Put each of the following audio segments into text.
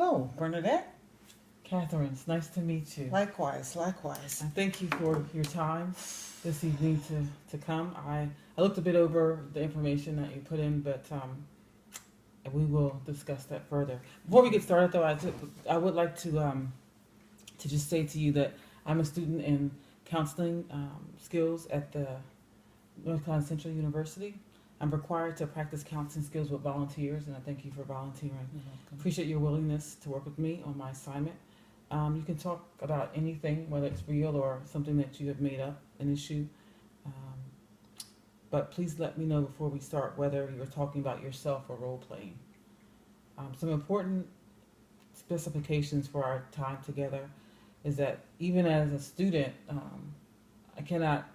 Hello, Bernadette. Catherine, it's nice to meet you. Likewise, likewise. And thank you for your time this evening to come. I looked a bit over the information that you put in, but we will discuss that further. Before we get started, though, I would like to just say to you that I'm a student in counseling skills at the North Carolina Central University. I'm required to practice counseling skills with volunteers, and I thank you for volunteering. Appreciate your willingness to work with me on my assignment. You can talk about anything, whether it's real or something that you have made up, an issue. But please let me know before we start whether you're talking about yourself or role playing. Some important specifications for our time together is that even as a student, I cannot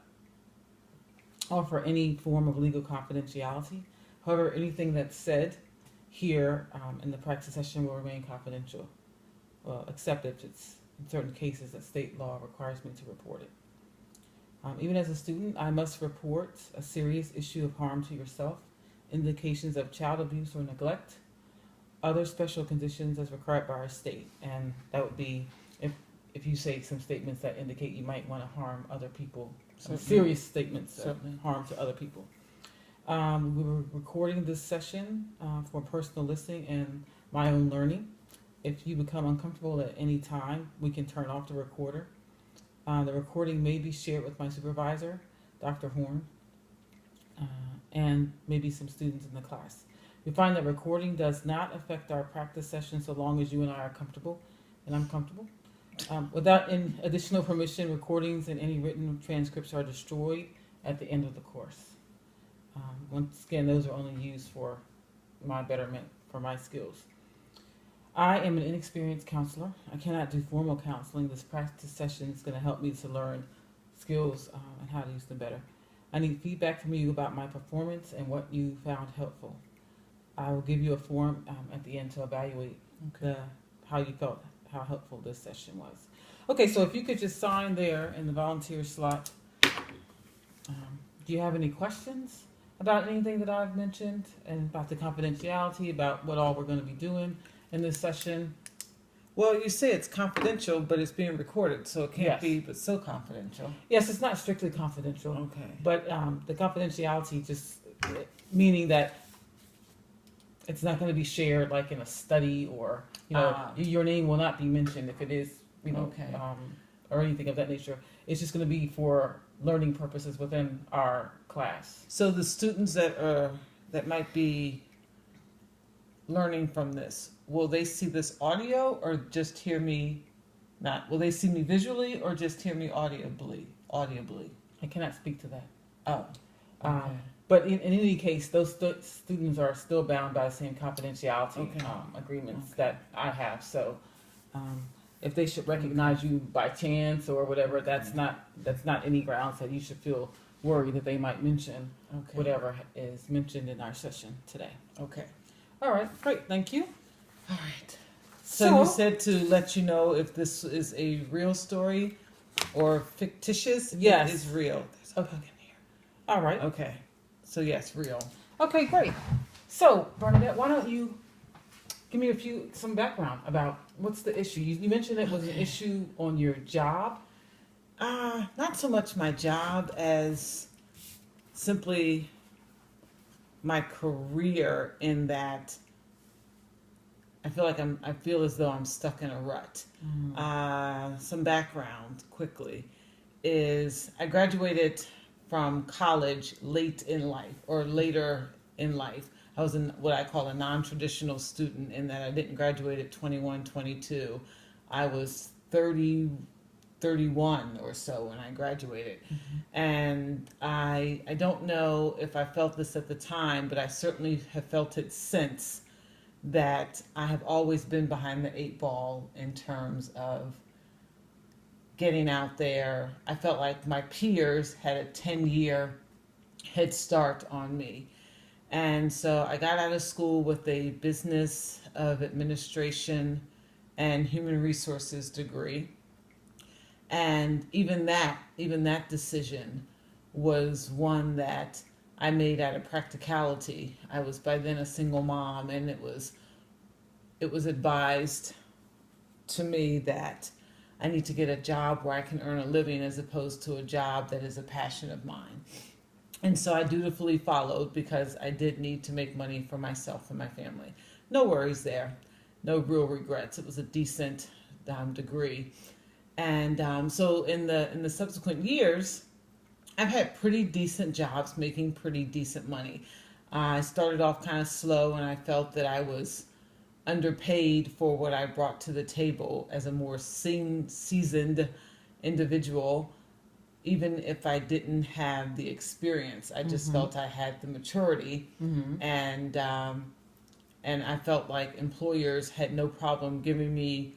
offer any form of legal confidentiality. However, anything that's said here in the practice session will remain confidential, except if it's in certain cases that state law requires me to report it. Even as a student, I must report a serious issue of harm to yourself, indications of child abuse or neglect, other special conditions as required by our state, and that would be if you say some statements that indicate you might want to harm other people, some serious statements of harm to other people. We were recording this session for personal listening and my own learning. If you become uncomfortable at any time, we can turn off the recorder. The recording may be shared with my supervisor, Dr. Horn, and maybe some students in the class. We find that recording does not affect our practice session so long as you and I are comfortable, and I'm comfortable. Without additional permission, recordings and any written transcripts are destroyed at the end of the course. Once again, those are only used for my betterment, for my skills. I am an inexperienced counselor. I cannot do formal counseling. This practice session is going to help me to learn skills and how to use them better. I need feedback from you about my performance and what you found helpful. I will give you a form at the end to evaluate how you felt, how helpful this session was. Okay, so if you could just sign there in the volunteer slot. Do you have any questions about anything that I've mentioned and about the confidentiality, about what all we're going to be doing in this session? Well, you say it's confidential, but it's being recorded, so it can't be but so confidential. Yes, it's not strictly confidential. Okay. But the confidentiality just meaning that it's not going to be shared like in a study or, your name will not be mentioned if it is, or anything of that nature. It's just going to be for learning purposes within our class. So the students that might be learning from this, will they see this audio or just hear me? Will they see me visually or just hear me audibly? I cannot speak to that. Oh. Okay. But in any case, those students are still bound by the same confidentiality agreements that I have. So if they should recognize you by chance or whatever, that's not any grounds that you should feel worried that they might mention whatever is mentioned in our session today. Okay. All right, great, thank you. All right. So you said to let you know if this is a real story or fictitious. Yes. It is real. There's a bug in here. All right. Okay. So yes, real. Okay, great. So Bernadette, why don't you give me some background about what's the issue? You mentioned it was an issue on your job. Not so much my job as simply my career, in that I feel as though I'm stuck in a rut. Some background quickly is I graduated from college late in life or later in life. I was what I call a non-traditional student, in that I didn't graduate at 21, 22. I was 30, 31 or so when I graduated. And I don't know if I felt this at the time, but I certainly have felt it since, that I have always been behind the 8 ball in terms of getting out there. I felt like my peers had a 10-year head start on me. And so I got out of school with a Business of Administration and Human Resources degree. And even that decision was one that I made out of practicality. I was by then a single mom, and it was it was advised to me that I need to get a job where I can earn a living as opposed to a job that is a passion of mine. And so I dutifully followed because I did need to make money for myself and my family. No worries there, no real regrets. It was a decent degree, and so in the subsequent years, I've had pretty decent jobs, making pretty decent money. I started off kind of slow, and I felt that I was underpaid for what I brought to the table as a more seasoned individual, even if I didn't have the experience. I just felt I had the maturity, and I felt like employers had no problem giving me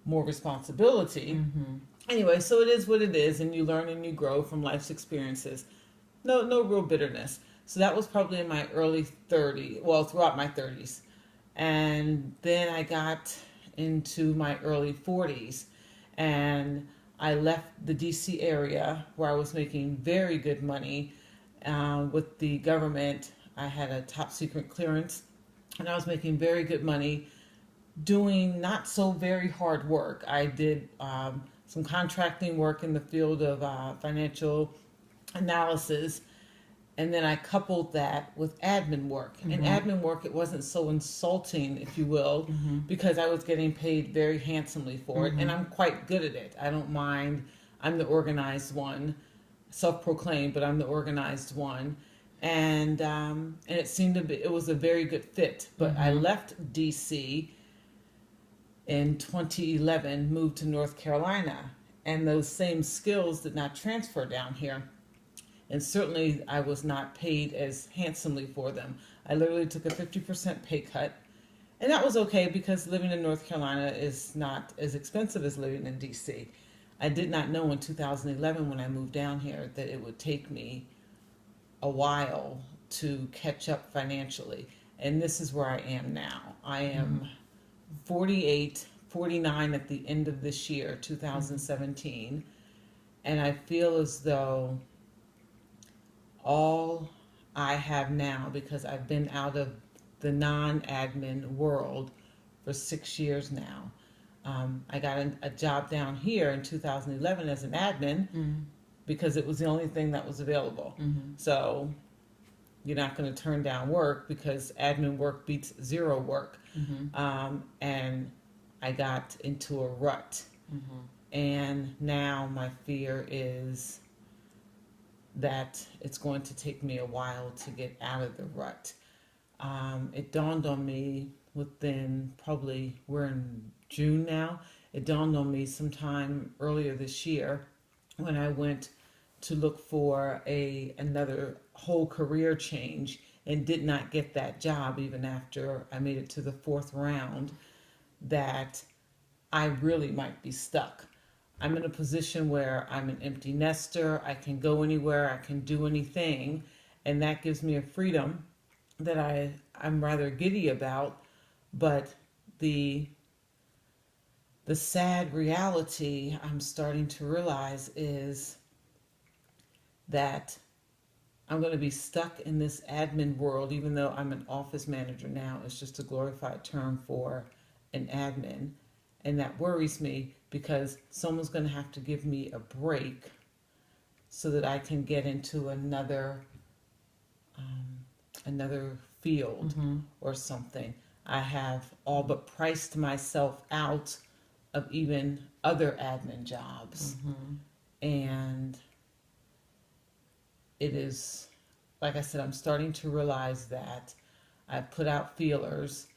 more responsibility. Anyway, so it is what it is, and you learn and you grow from life's experiences. No real bitterness. So that was probably in my early 30s, well, throughout my 30s. And then I got into my early 40s, and I left the DC area where I was making very good money with the government. I had a top secret clearance, and I was making very good money doing not so very hard work. I did some contracting work in the field of financial analysis, and then I coupled that with admin work. In admin work, it wasn't so insulting, if you will, because I was getting paid very handsomely for it, and I'm quite good at it. I don't mind. I'm the organized one, self-proclaimed, but I'm the organized one. And it seemed to be, it was a very good fit. But I left DC in 2011, moved to North Carolina, and those same skills did not transfer down here. And certainly I was not paid as handsomely for them. I literally took a 50% pay cut, and that was okay because living in North Carolina is not as expensive as living in DC. I did not know in 2011 when I moved down here that it would take me a while to catch up financially. And this is where I am now. I am 48, 49 at the end of this year, 2017. And I feel as though all I have now, because I've been out of the non-admin world for 6 years now. I got a job down here in 2011 as an admin because it was the only thing that was available. So you're not going to turn down work because admin work beats zero work. And I got into a rut. And now my fear is that it's going to take me a while to get out of the rut. It dawned on me within probably, we're in June now, it dawned on me sometime earlier this year when I went to look for another whole career change and did not get that job even after I made it to the 4th round, that I really might be stuck. I'm in a position where I'm an empty nester. I can go anywhere. I can do anything. And that gives me a freedom that I'm rather giddy about. But the sad reality I'm starting to realize is that I'm going to be stuck in this admin world, even though I'm an office manager now. It's just a glorified term for an admin. And that worries me because someone's going to have to give me a break so that I can get into another field or something. I have all but priced myself out of even other admin jobs. And it is, like I said, I'm starting to realize that I've put out feelers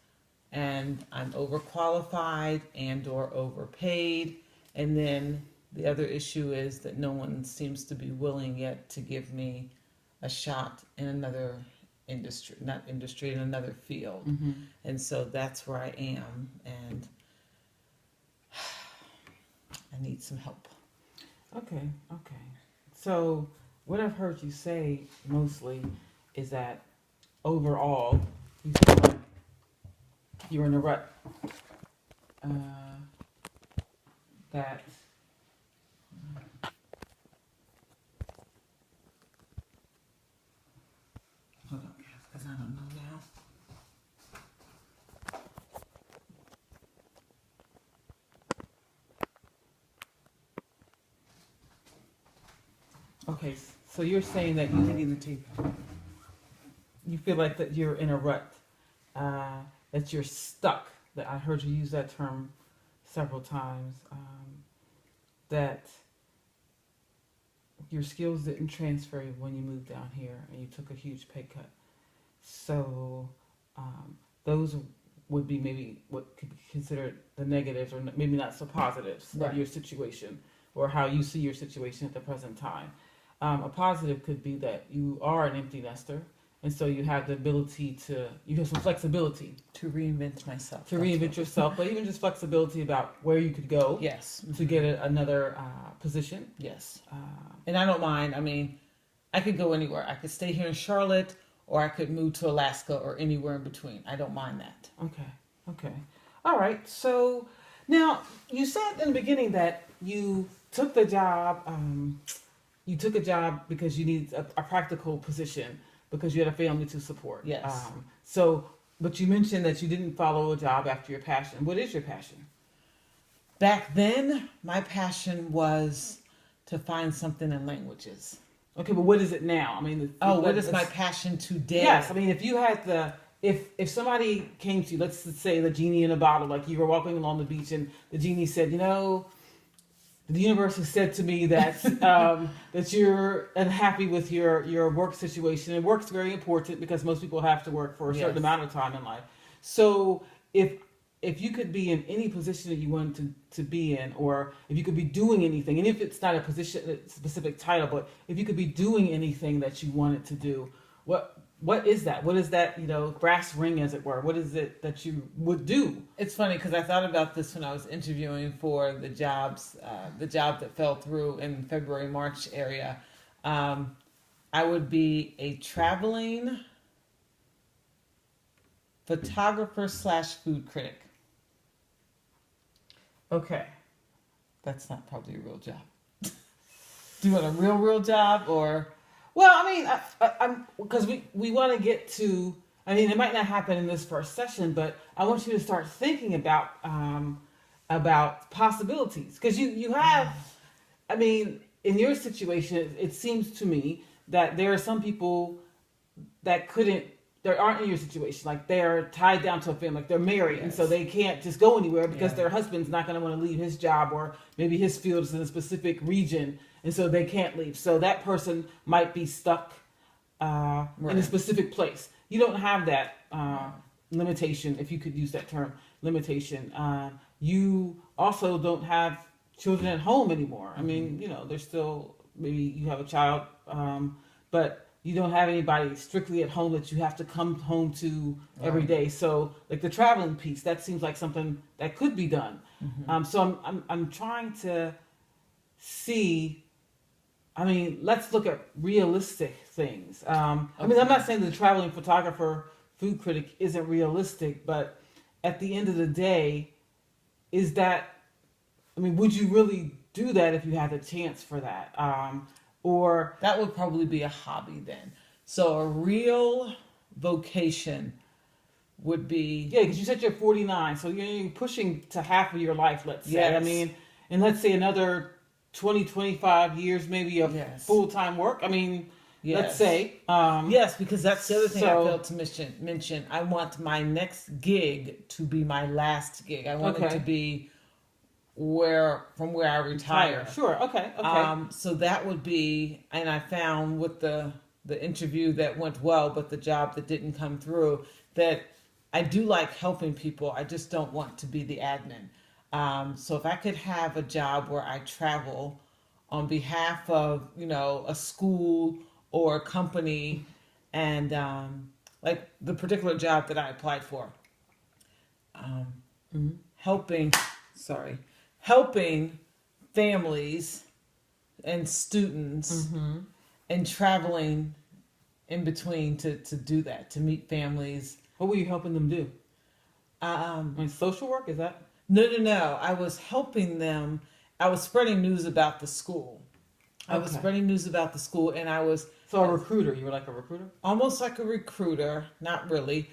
and I'm overqualified and or overpaid. And then the other issue is that no one seems to be willing yet to give me a shot in another industry, in another field. And so that's where I am, and I need some help. Okay. So what I've heard you say mostly is that overall you feel like you're in a rut. That Hold on, because I don't know now. Okay, so you're saying that you Hitting the table. feel like that you're in a rut, that you're stuck. That I heard you use that term several times. That your skills didn't transfer when you moved down here, and you took a huge pay cut. So those would be maybe what could be considered the negatives, or maybe not so positives Right. of your situation, or how you see your situation at the present time. A positive could be that you are an empty nester, and so you have the ability you have some flexibility To reinvent myself. to That's reinvent what- yourself, but even just flexibility about where you could go Yes. to get another position. Yes. Uh, And I don't mind. I mean, I could go anywhere. I could stay here in Charlotte, or I could move to Alaska, or anywhere in between. I don't mind that. Okay. All right. So now you said in the beginning that you took the job. You took a job because you needed a practical position because you had a family to support. Yes. But you mentioned that you didn't follow a job after your passion. What is your passion? Back then, my passion was to find something in languages. Okay, but what is it now? I mean, What is my passion today? Yes, I mean, if you had if somebody came to you, let's say the genie in a bottle, like you were walking along the beach and the genie said, the universe has said to me that that you're unhappy with your work situation, and work's very important because most people have to work for a certain Yes. amount of time in life. So if you could be in any position that you wanted to be in, or if you could be doing anything, and if it's not a position, a specific title, but if you could be doing anything that you wanted to do, what is that? What is that, brass ring, as it were? What is it that you would do? It's funny because I thought about this when I was interviewing for the job that fell through in February, March area. I would be a traveling photographer / food critic. Okay. That's not probably a real job. Do you want a real job or? Well, I mean, I'm because we want to get to. I mean, it might not happen in this first session, but I want you to start thinking about possibilities, because you have. I mean, in your situation, it seems to me that there are some people that aren't in your situation. Like they're tied down to a family, like they're married, and so Yes. they can't just go anywhere because Yeah. their husband's not going to want to leave his job, or maybe his field is in a specific region, and so they can't leave. So that person might be stuck in a Right. specific place. You don't have that limitation, if you could use that term, limitation. You also don't have children at home anymore. I mean, there's still, maybe you have a child, but you don't have anybody strictly at home that you have to come home to every Right. day. So, like the traveling piece, that seems like something that could be done. So I'm trying to see. I mean, let's look at realistic things. I mean, I'm not saying the traveling photographer, food critic isn't realistic, but at the end of the day, would you really do that if you had the chance for that? Or That would probably be a hobby then. So a real vocation would be yeah, because you said you're 49, so you're pushing to half of your life, let's say. Yes. I mean, and let's say another 20, 25 years maybe of Yes. full-time work. I mean, let's Yes. say. Yes, because that's the other thing So- I failed to mention. I want my next gig to be my last gig. I want it Okay. to be from where I retire. Sure. Okay. So that would be, and I found with the interview that went well, but the job that didn't come through, that I do like helping people. I just don't want to be the admin. So if I could have a job where I travel on behalf of, a school or a company, and like the particular job that I applied for, helping families and students and traveling in between to do that, to meet families. What were you helping them do? I Social work, is that? No. I was helping them. I was spreading news about the school. I was Okay. spreading news about the school, and I was So a recruiter. You were like a recruiter? almost like a recruiter, not really.